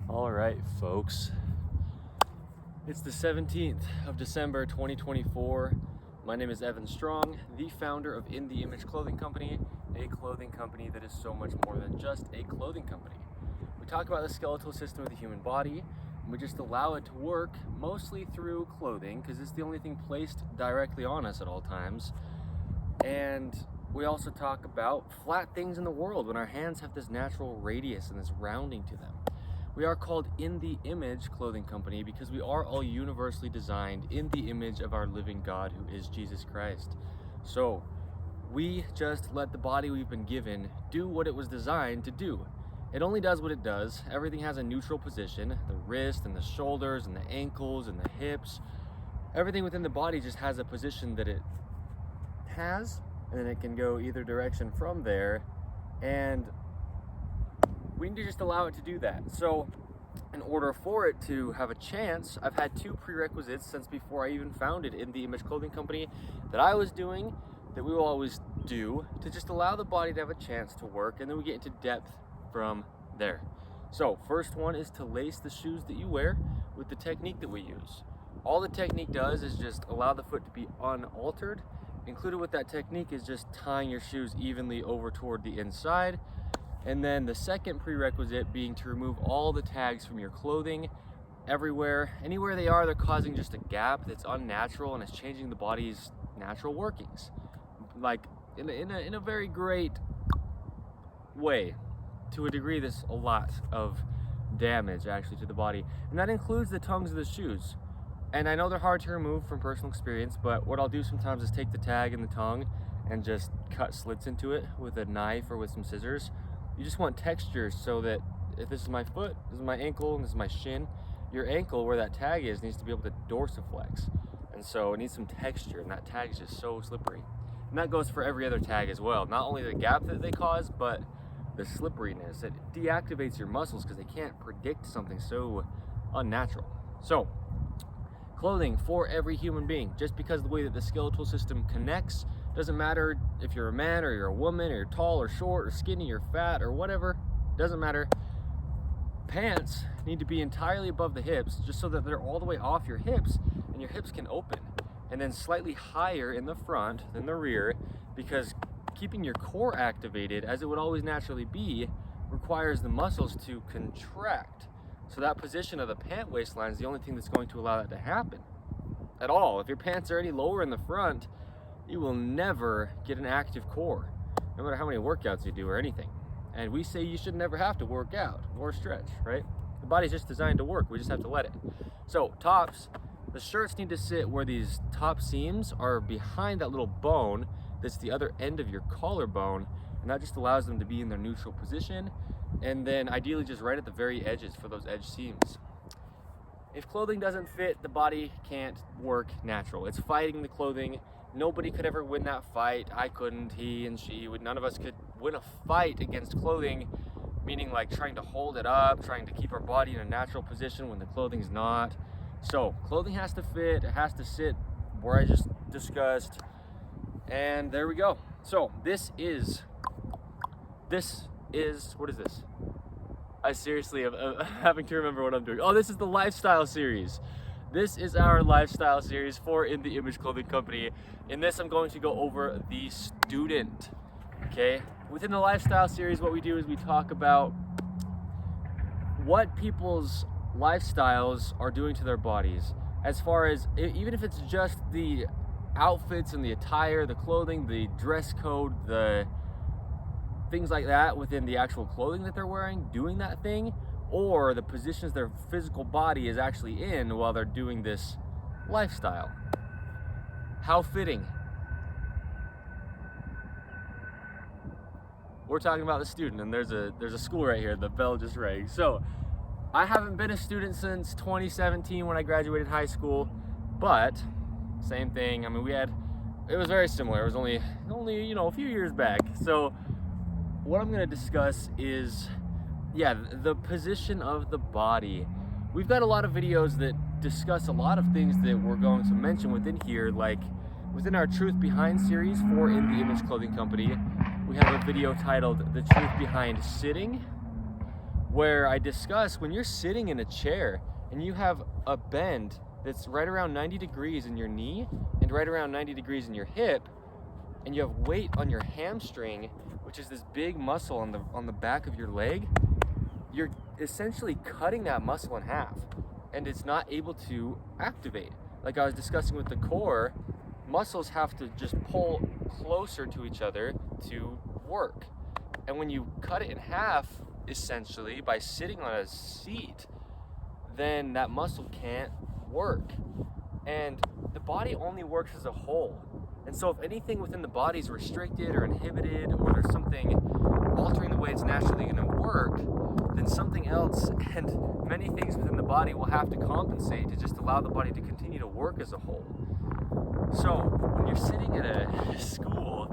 All right, folks. It's the 17th of December, 2024. My name is Evan Strong, the founder of In the Image Clothing Company, a clothing company that is so much more than just a clothing company. We talk about the skeletal system of the human body, and we just allow it to work mostly through clothing because it's the only thing placed directly on us at all times. And we also talk about flat things in the world when our hands have this natural radius and this rounding to them. We are called In the Image Clothing Company because we are all universally designed in the image of our living God, who is Jesus Christ. So we just let the body we've been given do what it was designed to do. It only does what it does. Everything has a neutral position. The wrist and the shoulders and the ankles and the hips. Everything within the body just has a position that it has, and then it can go either direction from there, and we need to just allow it to do that. So in order for it to have a chance, I've had two prerequisites since before I even founded In the Image Clothing Company that I was doing, that we will always do, to just allow the body to have a chance to work, and then we get into depth from there. So first one is to lace the shoes that you wear with the technique that we use. All the technique does is just allow the foot to be unaltered. Included with that technique is just tying your shoes evenly over toward the inside. And then the second prerequisite being to remove all the tags from your clothing everywhere. Anywhere they are, they're causing just a gap that's unnatural and is changing the body's natural workings. Like in a very great way. To a degree, there's a lot of damage actually to the body. And that includes the tongues of the shoes. And I know they're hard to remove from personal experience, but what I'll do sometimes is take the tag and the tongue and just cut slits into it with a knife or with some scissors. You just want texture so that if this is my foot, this is my ankle, and this is my shin, your ankle where that tag is needs to be able to dorsiflex. And so it needs some texture, and that tag is just so slippery. And that goes for every other tag as well. Not only the gap that they cause, but the slipperiness. It deactivates your muscles because they can't predict something so unnatural. So, clothing for every human being, just because of the way that the skeletal system connects. Doesn't matter if you're a man or you're a woman or you're tall or short or skinny or fat or whatever, doesn't matter. Pants need to be entirely above the hips just so that they're all the way off your hips and your hips can open, and then slightly higher in the front than the rear, because keeping your core activated as it would always naturally be requires the muscles to contract. So that position of the pant waistline is the only thing that's going to allow that to happen at all. If your pants are any lower in the front, you will never get an active core, no matter how many workouts you do or anything. And we say you should never have to work out or stretch, right? The body's just designed to work. We just have to let it. So tops, the shirts need to sit where these top seams are behind that little bone that's the other end of your collarbone, and that just allows them to be in their neutral position, and then ideally just right at the very edges for those edge seams. If clothing doesn't fit, the body can't work natural. It's fighting the clothing. Nobody could ever win that fight. I couldn't, he and she would, none of us could win a fight against clothing, meaning like trying to hold it up, trying to keep our body in a natural position when the clothing's not. So clothing has to fit, it has to sit where I just discussed, and there we go. So this is, what is this? I seriously am having to remember what I'm doing. Oh, this is the lifestyle series. This is our lifestyle series for In the Image Clothing Company. In this, I'm going to go over the student, okay? Within the lifestyle series, what we do is we talk about what people's lifestyles are doing to their bodies. As far as, even if it's just the outfits and the attire, the clothing, the dress code, the things like that within the actual clothing that they're wearing, doing that thing, or the positions their physical body is actually in while they're doing this lifestyle. How fitting. We're talking about the student, and there's a school right here. The bell just rang. So I haven't been a student since 2017 when I graduated high school, but same thing. I mean, it was very similar. It was only a few years back. So what I'm going to discuss is, the position of the body. We've got a lot of videos that discuss a lot of things that we're going to mention within here, like within our Truth Behind series for In the Image Clothing Company. We have a video titled The Truth Behind Sitting. where I discuss when you're sitting in a chair and you have a bend that's right around 90 degrees in your knee and right around 90 degrees in your hip, and you have weight on your hamstring, which is this big muscle on the back of your leg, you're essentially cutting that muscle in half and it's not able to activate. Like I was discussing with the core, muscles have to just pull closer to each other to work. And when you cut it in half, essentially, by sitting on a seat, then that muscle can't work. And the body only works as a whole. And so if anything within the body is restricted or inhibited, or there's something altering the way it's naturally going to work, then something else and many things within the body will have to compensate to just allow the body to continue to work as a whole. So when you're sitting at a school,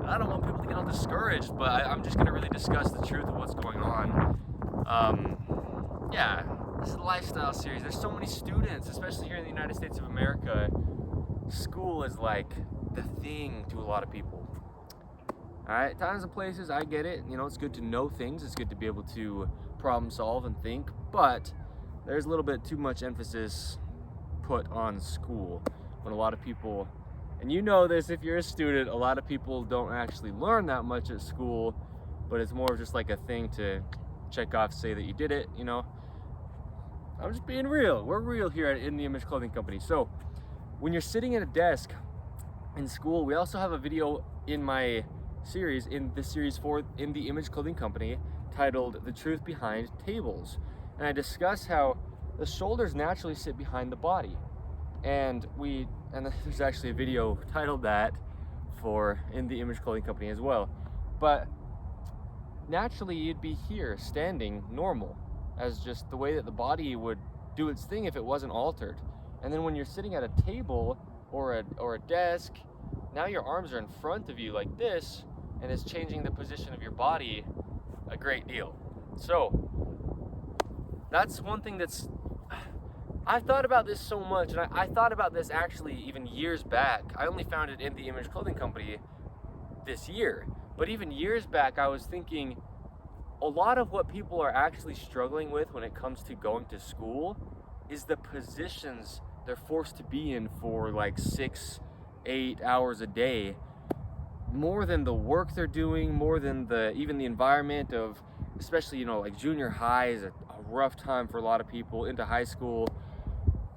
I don't want people to get all discouraged, but I'm just going to really discuss the truth of what's going on. This is a lifestyle series. There's so many students, especially here in the United States of America. School is like the thing to a lot of people. Alright, times and places, I get it. You know, it's good to know things. It's good to be able to problem solve and think. But there's a little bit too much emphasis put on school. When a lot of people, and you know this if you're a student, a lot of people don't actually learn that much at school, but it's more just like a thing to check off, say that you did it, you know. I'm just being real. We're real here at In The Image Clothing Company. So when you're sitting at a desk in school, we also have a video in my series, in the series for In The Image Clothing Company, titled The Truth Behind Tables. And I discuss how the shoulders naturally sit behind the body. And there's actually a video titled that for In The Image Clothing Company as well. But naturally you'd be here standing normal, as just the way that the body would do its thing if it wasn't altered. And then when you're sitting at a table or a desk, now your arms are in front of you like this, and it's changing the position of your body a great deal. So that's one thing that's, I've thought about this so much, and I thought about this actually even years back. I only found it in the Image Clothing Company this year, but even years back I was thinking a lot of what people are actually struggling with when it comes to going to school is the positions they're forced to be in for like 6-8 hours a day, more than the work they're doing, more than even the environment of, especially, you know, like junior high is a rough time for a lot of people, into high school.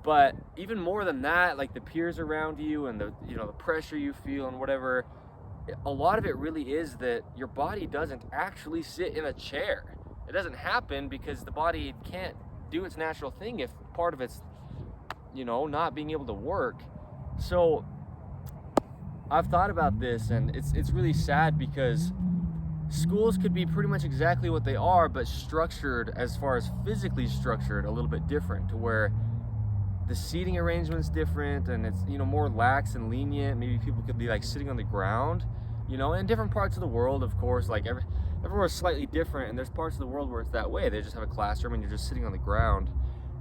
But even more than that, like the peers around you and the pressure you feel and whatever, a lot of it really is that your body doesn't actually sit in a chair. It doesn't happen because the body can't do its natural thing if part of it's, not being able to work. So I've thought about this, and it's really sad because schools could be pretty much exactly what they are, but structured, as far as physically structured, a little bit different, to where the seating arrangement's different and it's more lax and lenient. Maybe people could be like sitting on the ground, in different parts of the world, of course, like everywhere's slightly different, and there's parts of the world where it's that way. They just have a classroom and you're just sitting on the ground.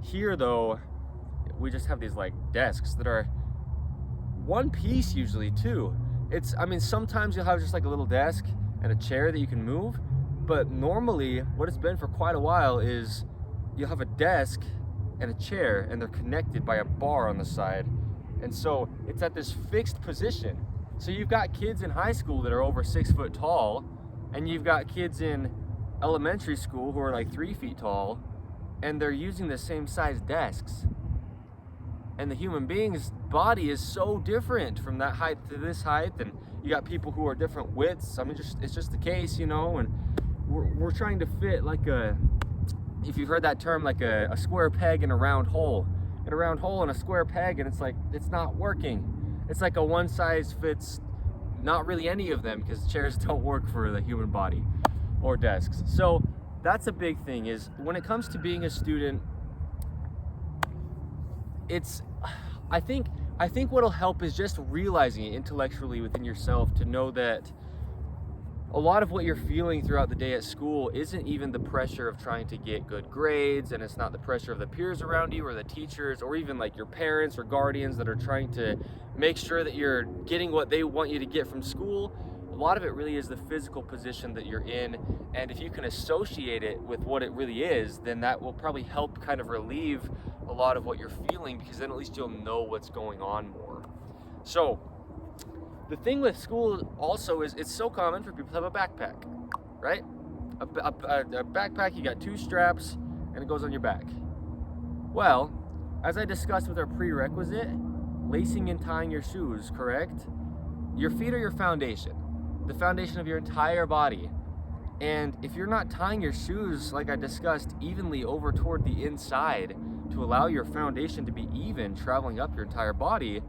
Here though, we just have these like desks that are one piece usually too. Sometimes you'll have just like a little desk and a chair that you can move, but normally what it's been for quite a while is you'll have a desk and a chair, and they're connected by a bar on the side, and so it's at this fixed position. So you've got kids in high school that are over 6 foot tall, and you've got kids in elementary school who are like 3 feet tall, and they're using the same size desks. And the human being's body is so different from that height to this height, and you got people who are different widths. It's just the case, and we're trying to fit like if you've heard that term, like a square peg in a round hole. In a round hole and a square peg, and it's like, it's not working. It's like a one size fits not really any of them, because chairs don't work for the human body or desks. So that's a big thing, is when it comes to being a student, I think what'll help is just realizing it intellectually within yourself, to know that a lot of what you're feeling throughout the day at school isn't even the pressure of trying to get good grades, and it's not the pressure of the peers around you or the teachers or even like your parents or guardians that are trying to make sure that you're getting what they want you to get from school. A lot of it really is the physical position that you're in, and if you can associate it with what it really is, then that will probably help kind of relieve a lot of what you're feeling, because then at least you'll know what's going on more. So the thing with school also is it's so common for people to have a backpack, right? A backpack, you got 2 straps and it goes on your back. Well, as I discussed with our prerequisite, lacing and tying your shoes, correct? Your feet are your foundation, the foundation of your entire body. And if you're not tying your shoes, like I discussed, evenly over toward the inside to allow your foundation to be even, traveling up your entire body,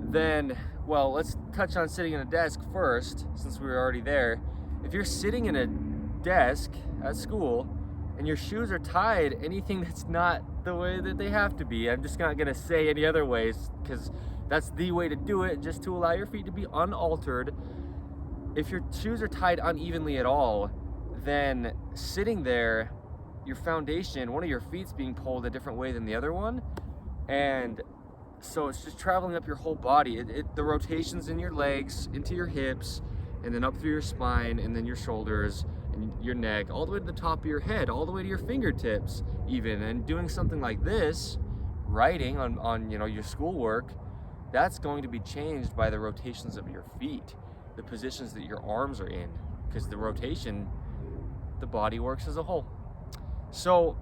then, well, let's touch on sitting in a desk first, since we were already there. If you're sitting in a desk at school and your shoes are tied anything that's not the way that they have to be, I'm just not gonna say any other ways, because that's the way to do it, just to allow your feet to be unaltered. If your shoes are tied unevenly at all, then sitting there, your foundation, one of your feet's being pulled a different way than the other one, and so it's just traveling up your whole body. The rotations in your legs, into your hips, and then up through your spine, and then your shoulders, and your neck, all the way to the top of your head, all the way to your fingertips even. And doing something like this, writing on your schoolwork, that's going to be changed by the rotations of your feet, the positions that your arms are in, because the rotation, the body works as a whole. So,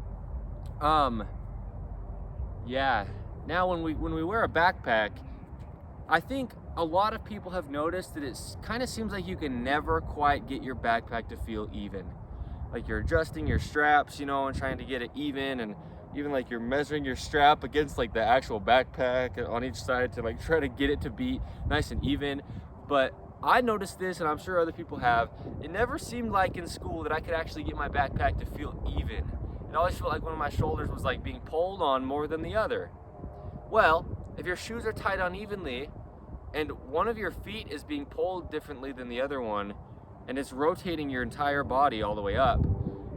yeah. Now when we wear a backpack, I think a lot of people have noticed that it kind of seems like you can never quite get your backpack to feel even. Like you're adjusting your straps, and trying to get it even, and even like you're measuring your strap against like the actual backpack on each side to like try to get it to be nice and even. But I noticed this, and I'm sure other people have, it never seemed like in school that I could actually get my backpack to feel even. It always felt like one of my shoulders was like being pulled on more than the other. Well, if your shoes are tied unevenly and one of your feet is being pulled differently than the other one, and it's rotating your entire body all the way up,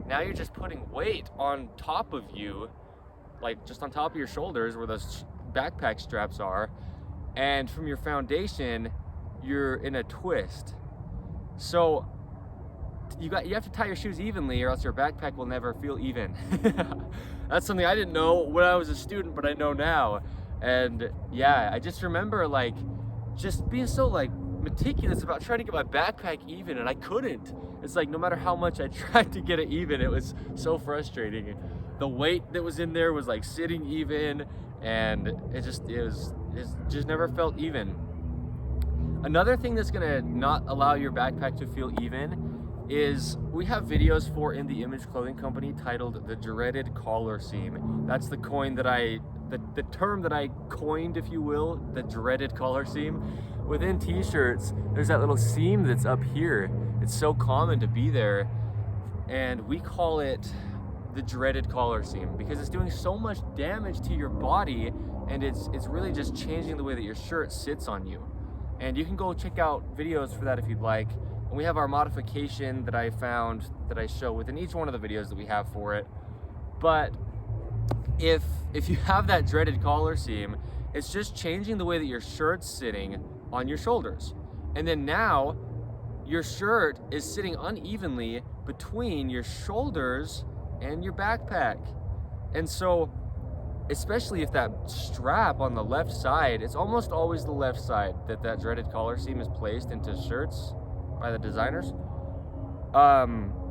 now you're just putting weight on top of you, like just on top of your shoulders where those backpack straps are, and from your foundation, you're in a twist. So you have to tie your shoes evenly, or else your backpack will never feel even. That's something I didn't know when I was a student, but I know now. And yeah, I just remember like just being so like meticulous about trying to get my backpack even, and I couldn't. It's like no matter how much I tried to get it even, it was so frustrating. The weight that was in there was like sitting even, and it just never felt even. Another thing that's gonna not allow your backpack to feel even is we have videos for In The Image Clothing Company titled The Dreaded Collar Seam. That's the the term that I coined, if you will, the dreaded collar seam. Within t-shirts, there's that little seam that's up here. It's so common to be there, and we call it the dreaded collar seam because it's doing so much damage to your body, and it's really just changing the way that your shirt sits on you. And you can go check out videos for that if you'd like. And we have our modification that I found that I show within each one of the videos that we have for it. But if you have that dreaded collar seam, it's just changing the way that your shirt's sitting on your shoulders. And then now your shirt is sitting unevenly between your shoulders and your backpack. And so, especially if that strap on the left side, it's almost always the left side that dreaded collar seam is placed into shirts by the designers.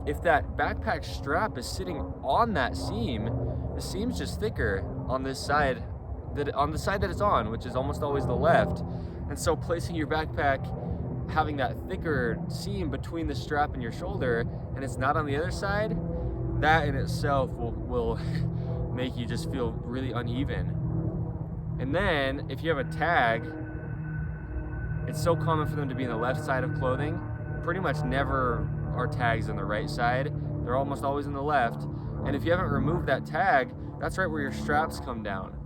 If that backpack strap is sitting on that seam, the seam's just thicker on this side, on the side that it's on, which is almost always the left. And so placing your backpack, having that thicker seam between the strap and your shoulder, and it's not on the other side, that in itself will make you just feel really uneven. And then if you have a tag, it's so common for them to be in the left side of clothing. Pretty much never are tags on the right side. They're almost always in the left. And if you haven't removed that tag, that's right where your straps come down.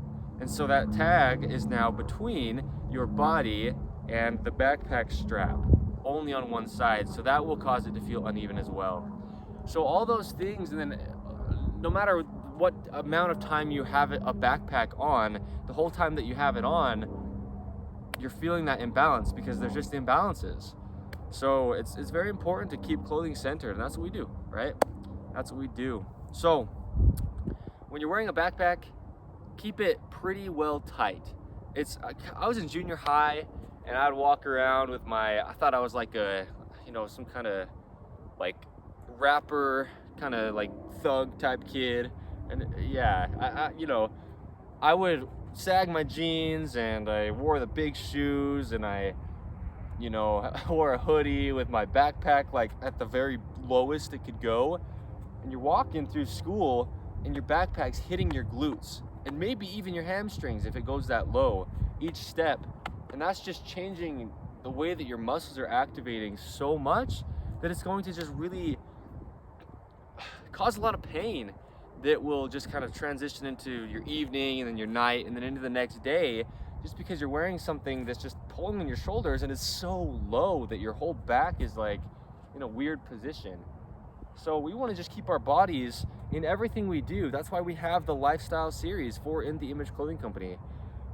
And so that tag is now between your body and the backpack strap, only on one side. So that will cause it to feel uneven as well. So all those things, and then no matter what amount of time you have a backpack on, the whole time that you have it on, you're feeling that imbalance because there's just imbalances. So it's very important to keep clothing centered, and that's what we do, right? That's what we do. So when you're wearing a backpack, keep it pretty well tight. I was in junior high, and I'd walk around with I thought I was like some kind of like rapper, kind of like thug type kid. And yeah, I would sag my jeans, and I wore the big shoes, and I wore a hoodie with my backpack like at the very lowest it could go. And you're walking through school, and your backpack's hitting your glutes, and maybe even your hamstrings if it goes that low each step. And that's just changing the way that your muscles are activating so much that it's going to just really cause a lot of pain that will just kind of transition into your evening and then your night and then into the next day, just because you're wearing something that's just pulling on your shoulders and it's so low that your whole back is like in a weird position. So we want to just keep our bodies in everything we do. That's why we have the lifestyle series for In The Image Clothing Company.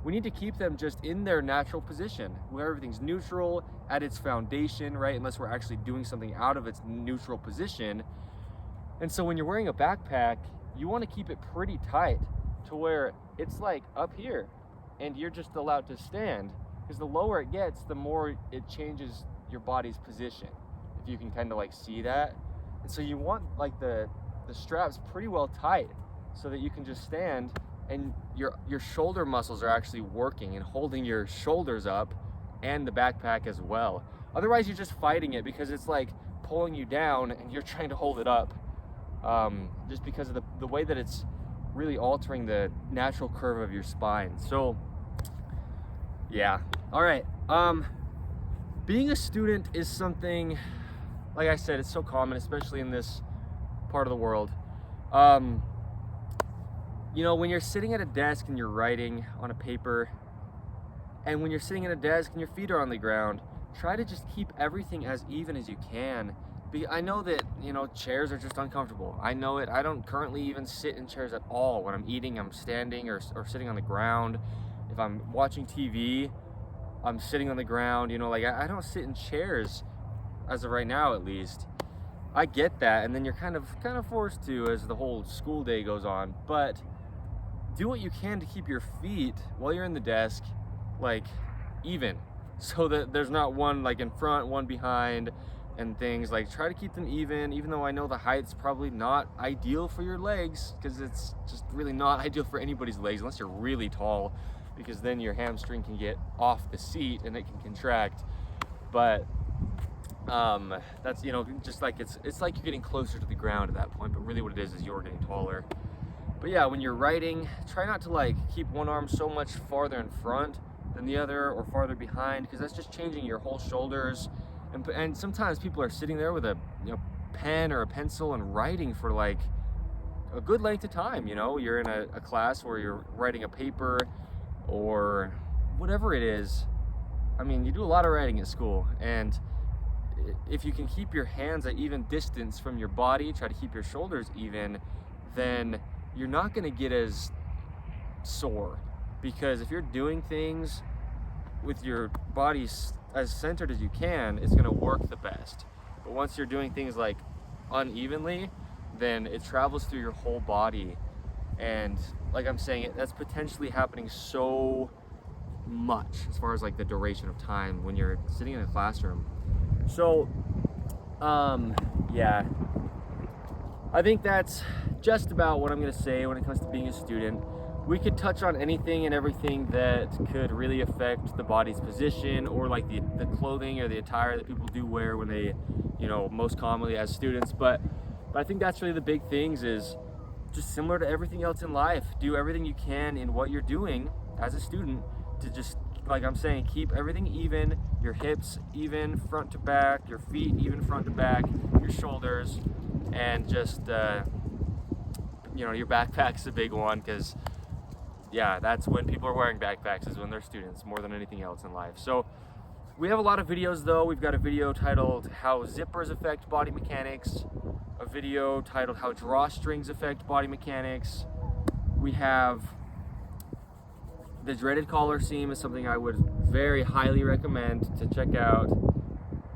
We need to keep them just in their natural position, where everything's neutral at its foundation, right? Unless we're actually doing something out of its neutral position. And so when you're wearing a backpack, you want to keep it pretty tight to where it's like up here and you're just allowed to stand, because the lower it gets, the more it changes your body's position, if you can kind of like see that. And so you want like the straps pretty well tight so that you can just stand and your shoulder muscles are actually working and holding your shoulders up and the backpack as well. Otherwise you're just fighting it because it's like pulling you down and you're trying to hold it up, just because of the way that it's really altering the natural curve of your spine. So yeah, all right. Being a student is something, like I said, it's so common, especially in this part of the world. When you're sitting at a desk and you're writing on a paper, and when you're sitting at a desk and your feet are on the ground, try to just keep everything as even as you can. I know that, chairs are just uncomfortable. I know it. I don't currently even sit in chairs at all. When I'm eating, I'm standing or sitting on the ground. If I'm watching TV, I'm sitting on the ground. I don't sit in chairs as of right now, at least. I get that, and then you're kind of forced to as the whole school day goes on. But do what you can to keep your feet while you're in the desk even, so that there's not one like in front, one behind, and things. Like, try to keep them even though I know the height's probably not ideal for your legs, because it's just really not ideal for anybody's legs unless you're really tall, because then your hamstring can get off the seat and it can contract. But that's just like it's like you're getting closer to the ground at that point, but really what it is you're getting taller. But yeah, when you're writing, try not to keep one arm so much farther in front than the other or farther behind, because that's just changing your whole shoulders. And sometimes people are sitting there with a pen or a pencil and writing for a good length of time. You're in a class where you're writing a paper or whatever it is. I mean, you do a lot of writing at school, and if you can keep your hands at even distance from your body, try to keep your shoulders even, then you're not going to get as sore. Because if you're doing things with your body as centered as you can, it's going to work the best. But once you're doing things unevenly, then it travels through your whole body. And like I'm saying, that's potentially happening so much as far as the duration of time when you're sitting in a classroom. So yeah, I think that's just about what I'm going to say when it comes to being a student. We could touch on anything and everything that could really affect the body's position, or the clothing or the attire that people do wear when they, most commonly as students. But I think that's really the big things, is just similar to everything else in life. Do everything you can in what you're doing as a student to just, like I'm saying, keep everything even, your hips even front to back, your feet even front to back, your shoulders, and just, your backpack's a big one, because yeah, that's when people are wearing backpacks, is when they're students, more than anything else in life. So we have a lot of videos though. We've got a video titled How Zippers Affect Body Mechanics, a video titled How Drawstrings Affect Body Mechanics. We have the dreaded collar seam, is something I would very highly recommend to check out.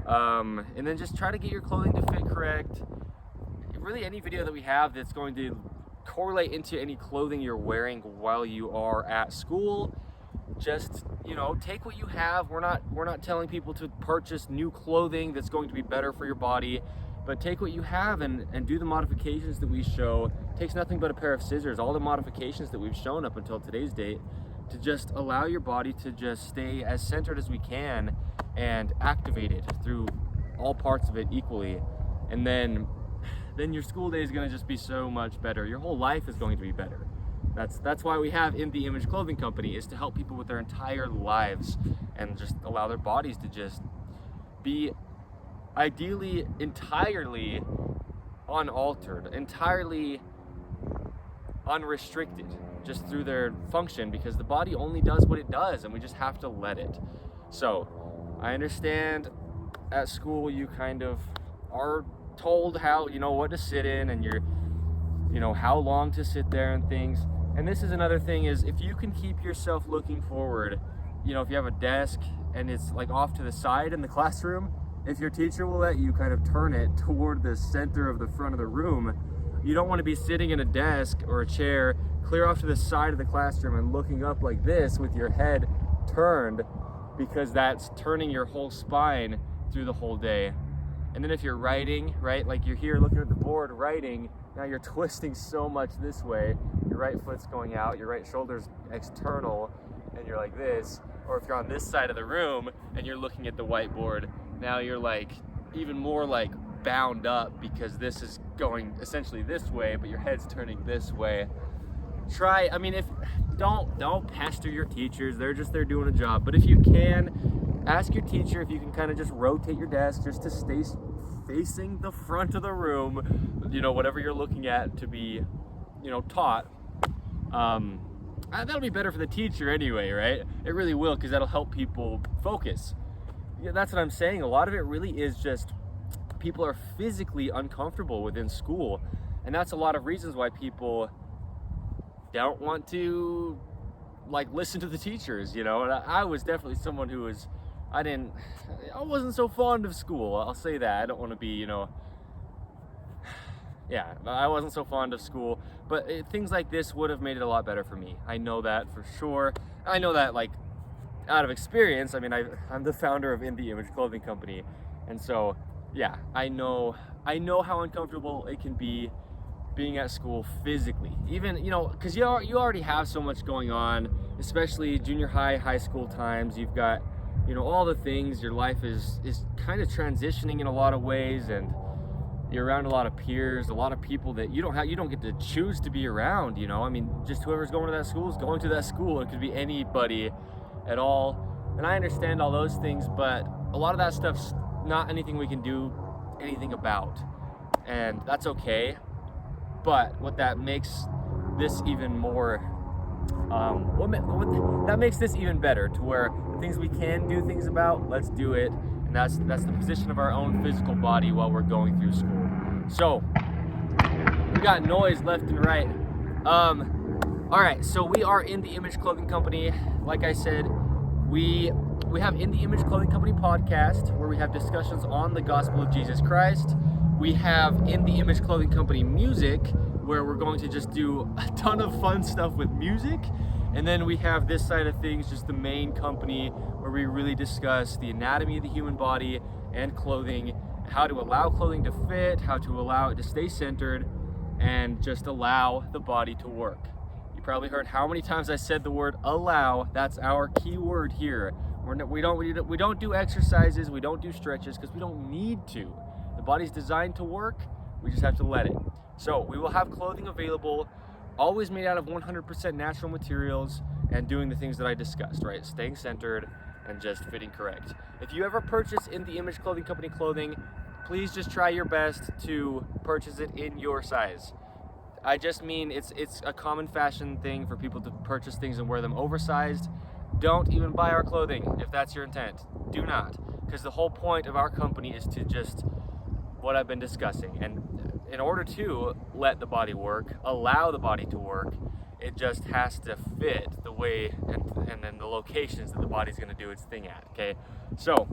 And then just try to get your clothing to fit correct. Really, any video that we have that's going to correlate into any clothing you're wearing while you are at school, just, you know, take what you have. We're not telling people to purchase new clothing that's going to be better for your body, but take what you have and do the modifications that we show. It takes nothing but a pair of scissors, all the modifications that we've shown up until today's date, to just allow your body to just stay as centered as we can and activated through all parts of it equally. And then your school day is going to just be so much better. Your whole life is going to be better. That's why we have In The Image Clothing Company, is to help people with their entire lives and just allow their bodies to just be ideally entirely unaltered, entirely unrestricted, just through their function, because the body only does what it does and we just have to let it. So I understand at school you kind of are told how, you know, what to sit in, and you're, you know, how long to sit there and things. And this is another thing, is if you can keep yourself looking forward, you know, if you have a desk and it's like off to the side in the classroom, if your teacher will let you kind of turn it toward the center of the front of the room, you don't want to be sitting in a desk or a chair clear off to the side of the classroom and looking up like this with your head turned, because that's turning your whole spine through the whole day. And then if you're writing, right, like you're here looking at the board writing, now you're twisting so much this way, your right foot's going out, your right shoulder's external, and you're like this. Or if you're on this side of the room and you're looking at the whiteboard, now you're like even more like bound up, because this is going essentially this way, but your head's turning this way. I mean, don't pester your teachers, they're doing a job. But if you can, ask your teacher if you can kind of just rotate your desk just to stay facing the front of the room, you know, whatever you're looking at to be, you know, taught. That'll be better for the teacher anyway, right? It really will, because that'll help people focus. Yeah, that's what I'm saying. A lot of it really is just people are physically uncomfortable within school, and that's a lot of reasons why people don't want to like listen to the teachers, you know. And I was definitely someone who was, I wasn't so fond of school, I'll say that. I don't want to be, you know, yeah, I wasn't so fond of school, but things like this would have made it a lot better for me. I know that for sure. I know that like out of experience. I mean, I'm the founder of In The Image Clothing Company, and so yeah, I know how uncomfortable it can be being at school physically, even, you know, because you already have so much going on, especially junior high school times. You've got, you know, all the things. Your life is kind of transitioning in a lot of ways, and you're around a lot of peers, a lot of people that you don't get to choose to be around, you know. I mean, just whoever's going to that school is going to that school. It could be anybody at all. And I understand all those things, but a lot of that stuff's not anything we can do anything about, and that's okay. But what that makes this even more, that makes this even better, to where the things we can do things about, let's do it. And that's the position of our own physical body while we're going through school. So we got noise left and right. All right, so we are In The Image Clothing Company. Like I said, we have In The Image Clothing Company podcast, where we have discussions on the gospel of Jesus Christ. We have In The Image Clothing Company music, where we're going to just do a ton of fun stuff with music. And then we have this side of things, just the main company, where we really discuss the anatomy of the human body and clothing, how to allow clothing to fit, how to allow it to stay centered, and just allow the body to work. You probably heard how many times I said the word allow. That's our key word here. We don't do exercises, we don't do stretches, because we don't need to. The body's designed to work, we just have to let it. So we will have clothing available, always made out of 100% natural materials, and doing the things that I discussed, right? Staying centered and just fitting correct. If you ever purchase In The Image Clothing Company clothing, please just try your best to purchase it in your size. I just mean it's a common fashion thing for people to purchase things and wear them oversized. Don't even buy our clothing if that's your intent. Do not, because the whole point of our company is to just what I've been discussing. And in order to let the body work, allow the body to work, it just has to fit the way and then the locations that the body's going to do its thing at. Okay, so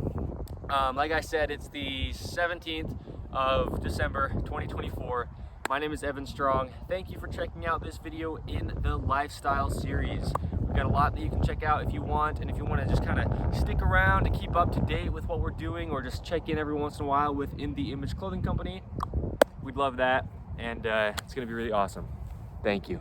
Like I said, it's the 17th of December 2024. My name is Evan Strong. Thank you for checking out this video in the lifestyle series. We've got a lot that you can check out if you want, and if you want to just kind of stick around to keep up to date with what we're doing, or just check in every once in a while with In The Image Clothing Company, we'd love that, and it's going to be really awesome. Thank you.